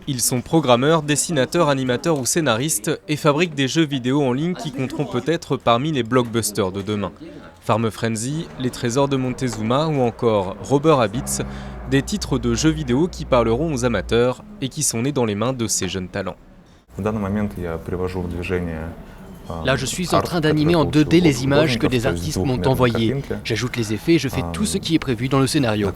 Ils sont programmeurs, dessinateurs, animateurs ou scénaristes et fabriquent des jeux vidéo en ligne qui compteront peut-être parmi les blockbusters de demain. Farm Frenzy, Les Trésors de Montezuma ou encore Robber Habits, des titres de jeux vidéo qui parleront aux amateurs et qui sont nés dans les mains de ces jeunes talents. Là, je suis en train d'animer en 2D les images que des artistes m'ont envoyées. J'ajoute les effets et je fais tout ce qui est prévu dans le scénario.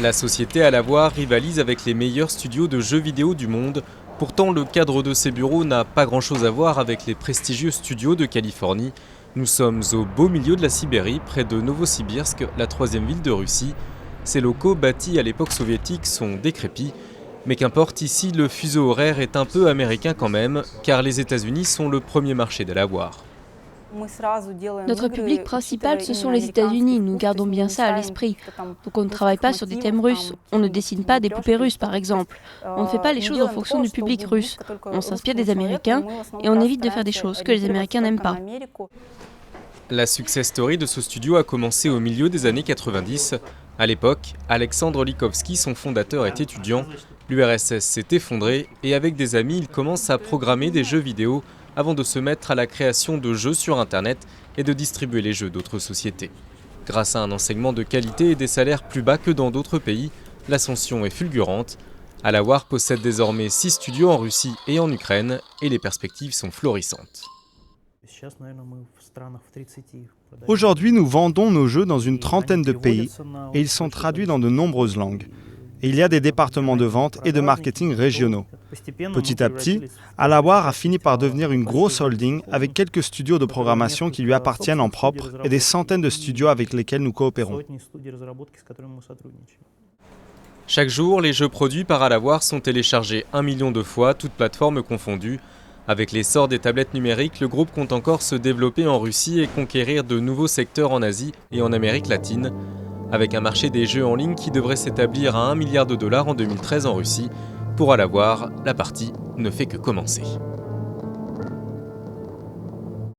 La société Alavoir rivalise avec les meilleurs studios de jeux vidéo du monde. Pourtant, le cadre de ses bureaux n'a pas grand-chose à voir avec les prestigieux studios de Californie. Nous sommes au beau milieu de la Sibérie, près de Novosibirsk, la troisième ville de Russie. Ces locaux, bâtis à l'époque soviétique, sont décrépits. Mais qu'importe, ici, le fuseau horaire est un peu américain quand même, car les États-Unis sont le premier marché d'Alavoir. Notre public principal, ce sont les États-Unis. Nous gardons bien ça à l'esprit. Donc on ne travaille pas sur des thèmes russes. On ne dessine pas des poupées russes, par exemple. On ne fait pas les choses en fonction du public russe. On s'inspire des Américains et on évite de faire des choses que les Américains n'aiment pas. La success story de ce studio a commencé au milieu des années 90. À l'époque, Alexandre Likovski, son fondateur, est étudiant. L'URSS s'est effondrée et avec des amis, il commence à programmer des jeux vidéo avant de se mettre à la création de jeux sur Internet et de distribuer les jeux d'autres sociétés. Grâce à un enseignement de qualité et des salaires plus bas que dans d'autres pays, l'ascension est fulgurante. Alavoir possède désormais 6 studios en Russie et en Ukraine et les perspectives sont florissantes. Aujourd'hui, nous vendons nos jeux dans une trentaine de pays et ils sont traduits dans de nombreuses langues. Et il y a des départements de vente et de marketing régionaux. Petit à petit, Alavoir a fini par devenir une grosse holding avec quelques studios de programmation qui lui appartiennent en propre et des centaines de studios avec lesquels nous coopérons. Chaque jour, les jeux produits par Alavoir sont téléchargés 1 million de fois, toutes plateformes confondues. Avec l'essor des tablettes numériques, le groupe compte encore se développer en Russie et conquérir de nouveaux secteurs en Asie et en Amérique latine. Avec un marché des jeux en ligne qui devrait s'établir à $1 milliard en 2013 en Russie. Pour Alavoir, la partie ne fait que commencer.